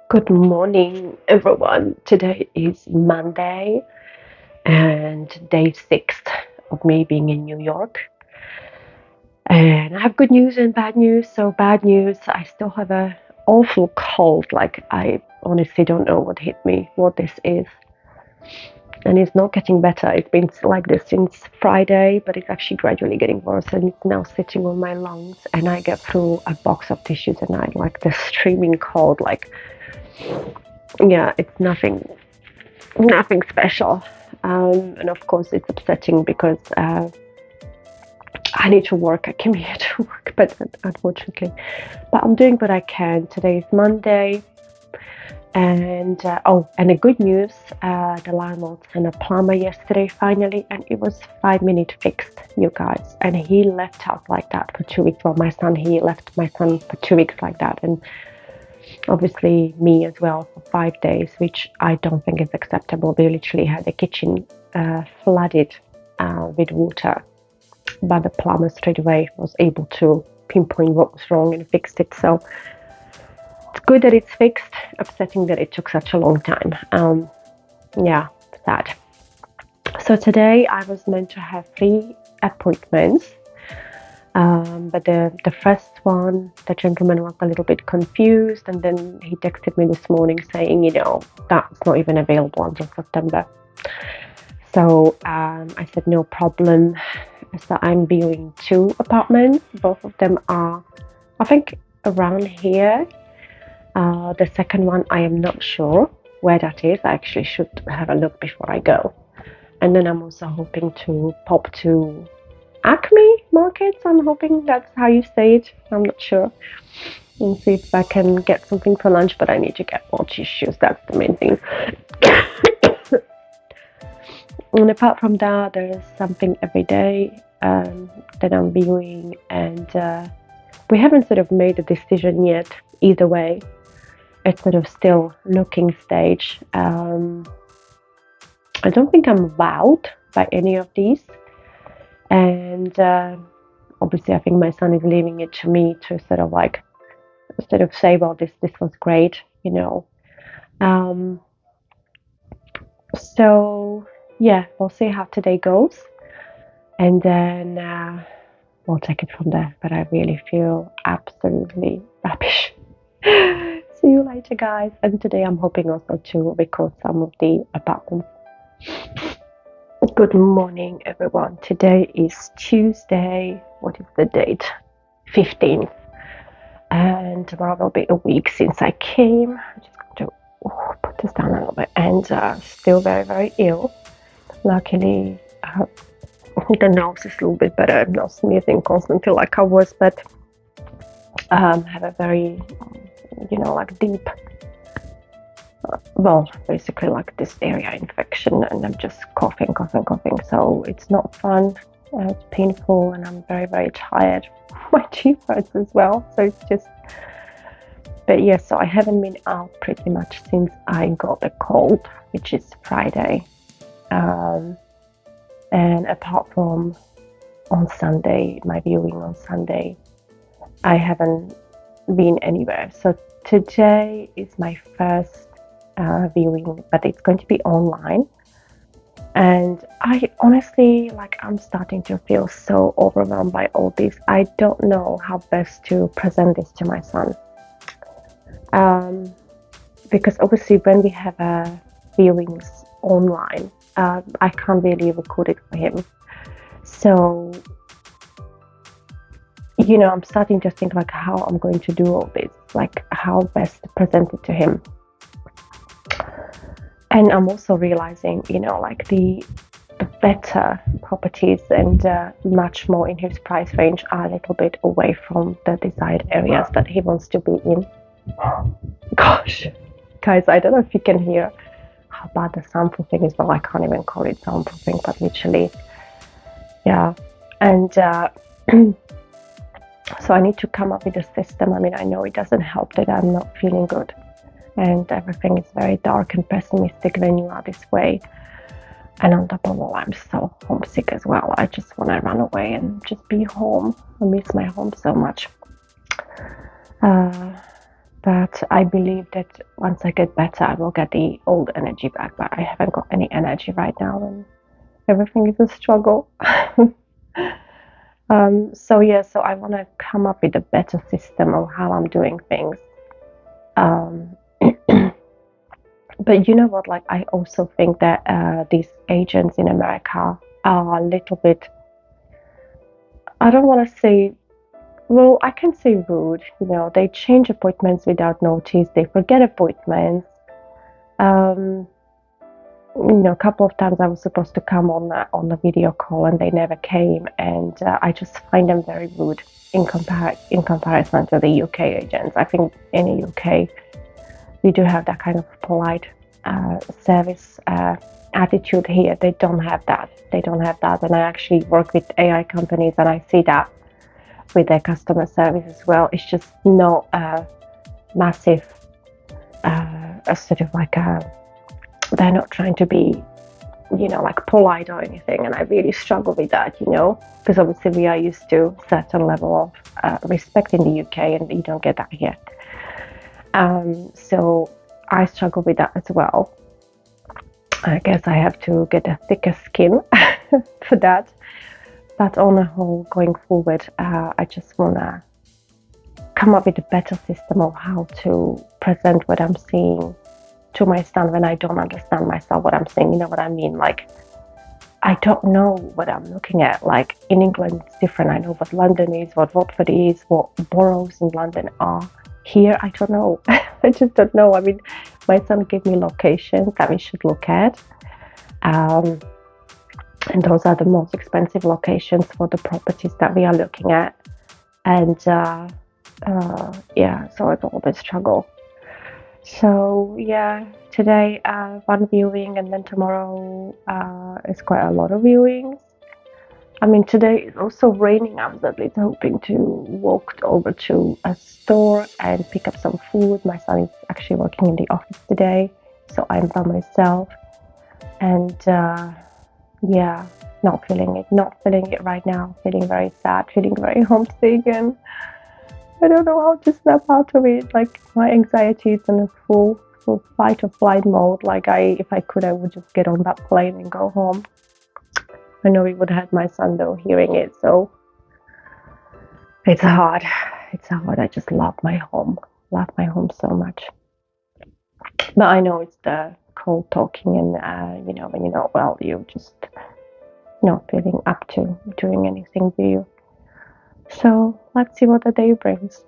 Good morning, everyone. Today is Monday and day 6 of me being in New York. And I have good news and bad news. So, bad news, I still have a awful cold. Like, I honestly don't know what hit me, what this is. And it's not getting better. It's been like this since Friday, but it's actually gradually getting worse. And it's now sitting on my lungs. And I get through a box of tissues a night, like the streaming cold. Like, yeah, it's nothing special. And of course, it's upsetting because I need to work. I came here to work, but unfortunately, but I'm doing what I can. Today is Monday, and and the good news: the landlord sent a plumber yesterday finally, and it was 5 minute fixed, you guys. And he left us like that for 2 weeks. Well, he left my son for 2 weeks like that, and obviously me as well for 5 days, which I don't think is acceptable. We literally had the kitchen flooded with water, but the plumber straight away was able to pinpoint what was wrong and fixed it. So it's good that it's fixed. Upsetting that it took such a long time. Yeah, sad. So today I was meant to have 3 appointments. But the first one, the gentleman was a little bit confused, and then he texted me this morning saying, that's not even available until September. So I said, no problem. So I'm viewing 2 apartments. Both of them are, I think, around here. The second one, I am not sure where that is. I actually should have a look before I go. And then I'm also hoping to pop to Acme Markets. I'm hoping that's how you say it. I'm not sure. And see if I can get something for lunch, but I need to get more tissues. That's the main thing. And apart from that, there's something every day that I'm viewing, and we haven't sort of made a decision yet either way. It's sort of still looking stage. I don't think I'm wowed by any of these. And obviously, I think my son is leaving it to me to sort of say, well, this was great. Um, so yeah, we'll see how today goes, and then we'll take it from there. But I really feel absolutely rubbish. See you later, guys. And today I'm hoping also to record some of the apartments. Good morning, everyone. Today is Tuesday. What is the date? 15th. And tomorrow will be a week since I came. I'm just going to put this down a little bit. And still very, very ill. Luckily, the nose is a little bit better. I'm not sneezing constantly like I was, but have a very, like deep, basically like this area infection, and I'm just coughing. So it's not fun. It's painful, and I'm very, very tired. My teeth hurts as well. So it's just, but yeah, so I haven't been out pretty much since I got the cold, which is Friday. And apart from on Sunday, my viewing on Sunday, I haven't been anywhere. So today is my first viewing, but it's going to be online. And I honestly, I'm starting to feel so overwhelmed by all this. I don't know how best to present this to my son. Because obviously when we have viewings online, I can't really record it for him. So, I'm starting to think how I'm going to do all this, how best to present it to him. And I'm also realizing, the better properties and much more in his price range are a little bit away from the desired areas that he wants to be in. Gosh, guys, I don't know if you can hear how bad the soundproofing is. Well, I can't even call it soundproofing, but literally, yeah. And so I need to come up with a system. I mean, I know it doesn't help that I'm not feeling good, and everything is very dark and pessimistic when you are this way. And on top of all, I'm so homesick as well. I just want to run away and just be home. I miss my home so much. But I believe that once I get better, I will get the old energy back. But I haven't got any energy right now, and everything is a struggle. So yeah, so I want to come up with a better system of how I'm doing things. Um, but you know what? Like, I also think that these agents in America are a little bit, I don't want to say, well, I can say rude. You know, they change appointments without notice, they forget appointments. Um, a couple of times I was supposed to come on the video call and they never came, and I just find them very rude in comparison to the UK agents. I think in the UK we do have that kind of polite service attitude. Here they don't have that. They don't have that, and I actually work with AI companies, and I see that with their customer service as well. It's just not a massive, a sort of like a, they're not trying to be, like polite or anything. And I really struggle with that, because obviously we are used to a certain level of respect in the UK, and you don't get that here. So I struggle with that as well. I guess I have to get a thicker skin for that. But on the whole, going forward, I just want to come up with a better system of how to present what I'm seeing to my son when I don't understand myself what I'm saying. You know what I mean? Like, I don't know what I'm looking at. Like, in England, it's different. I know what London is, what Watford is, what boroughs in London are. Here, I don't know. I just don't know. I mean, my son gave me locations that we should look at. And those are the most expensive locations for the properties that we are looking at. And yeah, so it's always struggle. So yeah, today one viewing, and then tomorrow is quite a lot of viewings. I mean, today it's also raining. I was at least hoping to walk over to a store and pick up some food. My son is actually working in the office today, so I'm by myself. And yeah, not feeling it right now. Feeling very sad, feeling very homesick, and I don't know how to snap out of it. Like, my anxiety is in a full fight or flight mode. Like, if I could, I would just get on that plane and go home. I know it would hurt my son though, hearing it. So it's hard. It's hard. I just love my home. Love my home so much. But I know it's the cold talking, and when you're not well, you're just not feeling up to doing anything, do you? So let's see what the day brings.